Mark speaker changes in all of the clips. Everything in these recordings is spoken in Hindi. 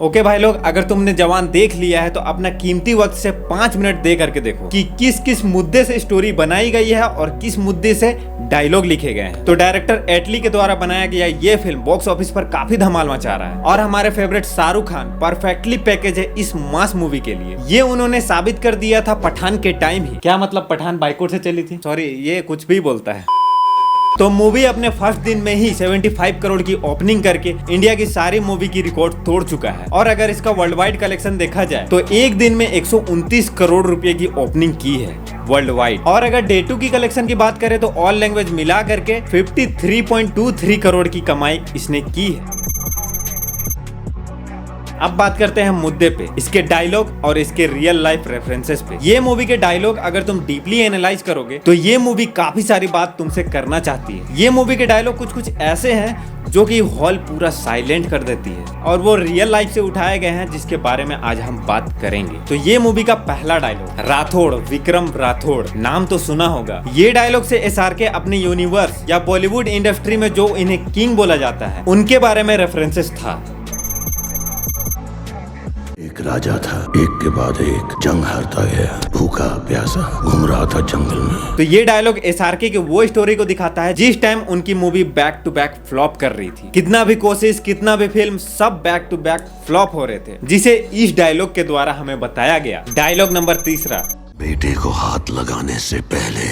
Speaker 1: ओके भाई लोग, अगर तुमने जवान देख लिया है तो अपना कीमती वक्त से 5 मिनट दे करके देखो कि किस किस मुद्दे से स्टोरी बनाई गई है और किस मुद्दे से डायलॉग लिखे गए हैं। तो डायरेक्टर एटली के द्वारा बनाया गया ये फिल्म बॉक्स ऑफिस पर काफी धमाल मचा रहा है और हमारे favourite Shahrukh Khan perfectly package है इस मास मूवी के लिए। ये उन्होंने साबित कर दिया था पठान के टाइम ही। क्या मतलब पठान बाइकआउट से चली थी? सॉरी, ये कुछ भी बोलता है। तो मूवी अपने फर्स्ट दिन में ही 75 करोड़ की ओपनिंग करके इंडिया की सारी मूवी की रिकॉर्ड तोड़ चुका है। और अगर इसका वर्ल्ड वाइड कलेक्शन देखा जाए तो एक दिन में 129 करोड़ रुपए की ओपनिंग की है वर्ल्ड वाइड। और अगर डे 2 की कलेक्शन की बात करें तो ऑल लैंग्वेज मिला करके 53.23 करोड़ की कमाई इसने की है। अब बात करते हैं मुद्दे पे, इसके डायलॉग और इसके रियल लाइफ रेफरेंसेस पे। ये मूवी के डायलॉग अगर तुम डीपली एनालाइज करोगे तो ये मूवी काफी सारी बात तुमसे करना चाहती है। ये मूवी के डायलॉग कुछ ऐसे हैं जो कि हॉल पूरा साइलेंट कर देती है और वो रियल लाइफ से उठाए गए हैं जिसके बारे में आज हम बात करेंगे। तो ये मूवी का पहला डायलॉग, राठौड़ विक्रम राठौड़, नाम तो सुना होगा। ये डायलॉग से एसआरके अपने यूनिवर्स या बॉलीवुड इंडस्ट्री में जो इन्हें किंग बोला जाता है उनके बारे में रेफरेंसेस था।
Speaker 2: एक राजा था, एक के बाद एक जंग हारता गया, भूखा प्यासा घूम रहा था जंगल में।
Speaker 1: तो ये डायलॉग एसआरके के वो स्टोरी को दिखाता है जिस टाइम उनकी movie back to back flop कर रही थी। कितना भी कोशिश, कितना भी फिल्म, सब बैक टू बैक फ्लॉप हो रहे थे, जिसे इस डायलॉग के द्वारा हमें बताया गया। डायलॉग नंबर 3,
Speaker 2: बेटे को हाथ लगाने से पहले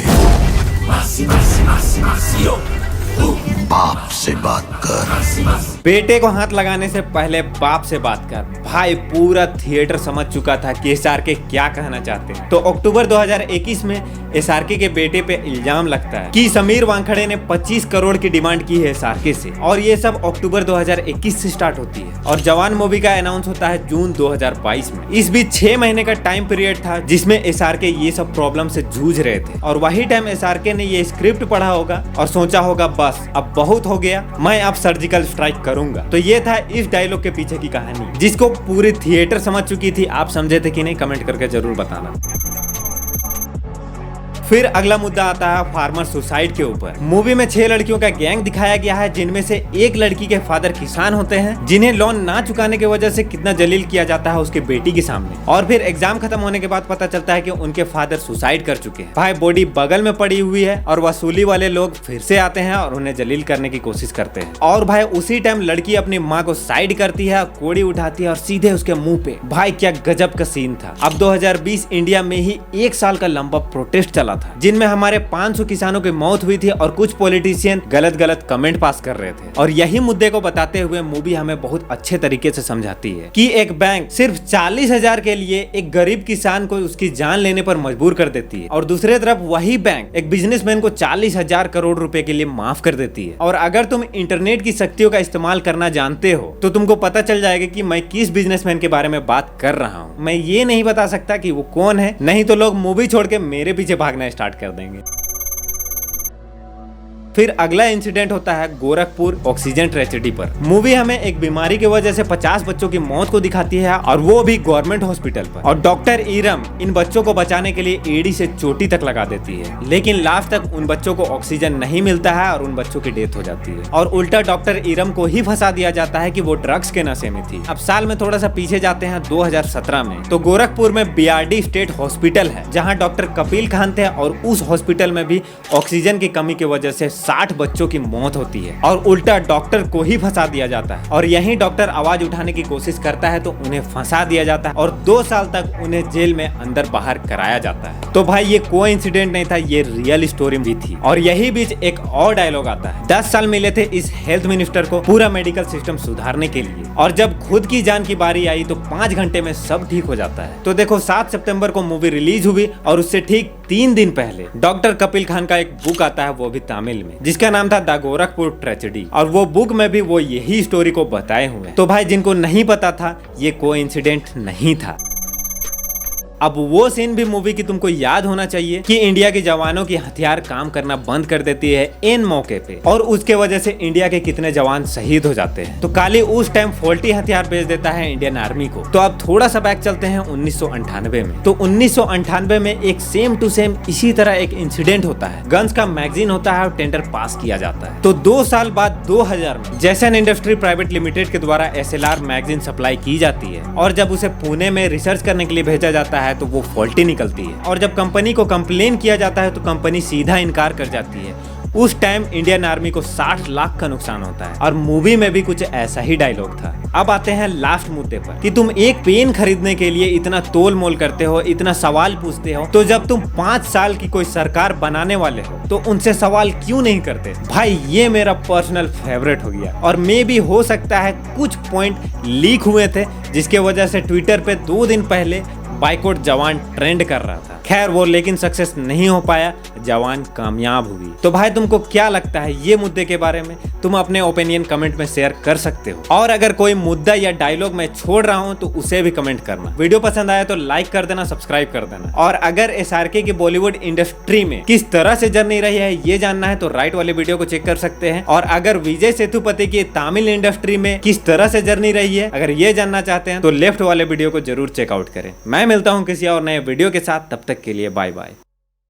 Speaker 2: बाप से बात कर।
Speaker 1: बेटे को हाथ लगाने से पहले बाप से बात कर। भाई पूरा थिएटर समझ चुका था कि एसआरके क्या कहना चाहते हैं। तो अक्टूबर 2021 में एसआरके के बेटे पे इल्जाम लगता है कि समीर वानखेड़े ने 25 करोड़ की डिमांड की है एसआरके से, और ये सब अक्टूबर 2021 से स्टार्ट होती है और जवान मूवी का अनाउंस होता है जून 2022 में। इस बीच 6 महीने का टाइम पीरियड था जिसमें एसआरके ये सब प्रॉब्लम से जूझ रहे थे। और वही टाइम एसआरके ने ये स्क्रिप्ट पढ़ा होगा और सोचा होगा बस अब बहुत हो गया, मैं अब सर्जिकल स्ट्राइक करूंगा। तो ये था इस डायलॉग के पीछे की कहानी, जिसको पूरी थिएटर समझ चुकी थी। आप समझे थे कि नहीं, कमेंट करके जरूर बताना। फिर अगला मुद्दा आता है फार्मर सुसाइड के ऊपर। मूवी में 6 लड़कियों का गैंग दिखाया गया है जिनमें से एक लड़की के फादर किसान होते हैं जिन्हें लोन ना चुकाने की वजह से कितना जलील किया जाता है उसके बेटी के सामने। और फिर एग्जाम खत्म होने के बाद पता चलता है कि उनके फादर सुसाइड कर चुके हैं। भाई बॉडी बगल में पड़ी हुई है और वसूली वाले लोग फिर से आते हैं और उन्हें जलील करने की कोशिश करते हैं। और भाई उसी टाइम लड़की अपनी माँ को साइड करती है, कोड़ी उठाती है और सीधे उसके मुंह पे। भाई क्या गजब का सीन था। अब 2020 इंडिया में ही 1 साल का लंबा प्रोटेस्ट चला था जिनमें हमारे 500 किसानों की मौत हुई थी और कुछ पॉलिटिशियन गलत कमेंट पास कर रहे थे। और यही मुद्दे को बताते हुए मूवी हमें बहुत अच्छे तरीके से समझाती है कि एक बैंक सिर्फ 40,000 के लिए एक गरीब किसान को उसकी जान लेने पर मजबूर कर देती है और दूसरे तरफ वही बैंक एक बिजनेसमैन को 40,000 करोड़ रुपए के लिए माफ कर देती है। और अगर तुम इंटरनेट की शक्तियों का इस्तेमाल करना जानते हो तो तुमको पता चल जाएगा कि मैं किस बिजनेसमैन के बारे में बात कर रहा हूँ। मैं ये नहीं बता सकता कि वो कौन है, नहीं तो लोग मूवी छोड़ के मेरे पीछे भागना स्टार्ट कर देंगे। फिर अगला इंसिडेंट होता है गोरखपुर ऑक्सीजन ट्रेजेडी पर। मूवी हमें एक बीमारी की वजह से 50 बच्चों की मौत को दिखाती है और वो भी गवर्नमेंट हॉस्पिटल पर। और डॉक्टर इरम इन बच्चों को बचाने के लिए एड़ी से चोटी तक लगा देती है, लेकिन लास्ट तक उन बच्चों को ऑक्सीजन नहीं मिलता है और उन बच्चों की डेथ हो जाती है। और उल्टा डॉक्टर इरम को ही फंसा दिया जाता है कि वो ड्रग्स के नशे में थी। अब साल में थोड़ा सा पीछे जाते हैं 2017 में। तो गोरखपुर में बीआरडी स्टेट हॉस्पिटल है जहाँ डॉक्टर कपिल खान थे और उस हॉस्पिटल में भी ऑक्सीजन की कमी की वजह से 60 बच्चों की मौत होती है और उल्टा डॉक्टर को ही फंसा दिया जाता है। और यही डॉक्टर आवाज उठाने की कोशिश करता है तो उन्हें फंसा दिया जाता है और 2 साल तक उन्हें जेल में अंदर बाहर कराया जाता है। तो भाई ये कोई इंसिडेंट नहीं था, ये रियल स्टोरी भी थी। और यही बीच एक और डायलॉग आता है, 10 साल मिले थे इस हेल्थ मिनिस्टर को पूरा मेडिकल सिस्टम सुधारने के लिए, और जब खुद की जान की बारी आई तो 5 घंटे में सब ठीक हो जाता है। तो देखो 7 सितंबर को मूवी रिलीज हुई और उससे ठीक 3 दिन पहले डॉक्टर कपिल खान का एक बुक आता है, वो भी तमिल में, जिसका नाम था द गोरखपुर ट्रेजेडी। और वो बुक में भी वो यही स्टोरी को बताए हुए हैं। तो भाई जिनको नहीं पता था, ये कोई इंसिडेंट नहीं था। अब वो सीन भी मूवी की तुमको याद होना चाहिए कि इंडिया के जवानों की हथियार काम करना बंद कर देती है इन मौके पे, और उसके वजह से इंडिया के कितने जवान शहीद हो जाते हैं। तो काली उस टाइम फॉल्टी हथियार भेज देता है इंडियन आर्मी को। तो अब थोड़ा सा बैक चलते हैं 1998 में। तो 1998 में एक सेम टू सेम इसी तरह एक इंसिडेंट होता है। गन्स का मैगजीन होता है और टेंडर पास किया जाता है। तो 2 साल बाद 2000 में जैसन इंडस्ट्री प्राइवेट लिमिटेड के द्वारा SLR मैगजीन सप्लाई की जाती है, और जब उसे पुणे में रिसर्च करने के लिए भेजा जाता है तो वो फॉल्टी निकलती है, और जब कंपनी को कंप्लेन किया जाता है तो कंपनी सीधा इनकार कर जाती है। उस टाइम इंडियन आर्मी को 60 लाख का नुकसान होता है, और मूवी में भी कुछ ऐसा ही डायलॉग था। अब आते हैं लास्ट मुद्दे पर कि तुम एक पेन खरीदने के लिए इतना तोल मोल करते हो, इतना सवाल पूछते हो, तो जब तुम 5 साल की कोई सरकार बनाने वाले हो तो उनसे सवाल क्यों नहीं करते? भाई ये मेरा पर्सनल फेवरेट हो गया, और मे भी हो सकता है कुछ पॉइंट लीक हुए थे जिसके वजह से ट्विटर पे 2 दिन पहले बाइकआउट जवान ट्रेंड कर रहा था। खैर वो लेकिन सक्सेस नहीं हो पाया, जवान कामयाब हुई। तो भाई तुमको क्या लगता है ये मुद्दे के बारे में? तुम अपने ओपिनियन कमेंट में शेयर कर सकते हो, और अगर कोई मुद्दा या डायलॉग मैं छोड़ रहा हूं तो उसे भी कमेंट करना। वीडियो पसंद आया तो लाइक कर देना, सब्सक्राइब कर देना, और अगर SRK की बॉलीवुड इंडस्ट्री में किस तरह से जर्नी रही है ये जानना है तो राइट वाले वीडियो को चेक कर सकते हैं, और अगर विजय सेतुपति की तमिल इंडस्ट्री में किस तरह से जर्नी रही है अगर ये जानना चाहते हैं तो लेफ्ट वाले वीडियो को जरूर चेकआउट करें। मैं मिलता हूँ किसी और नए वीडियो के साथ, तब तक के लिए बाय बाय।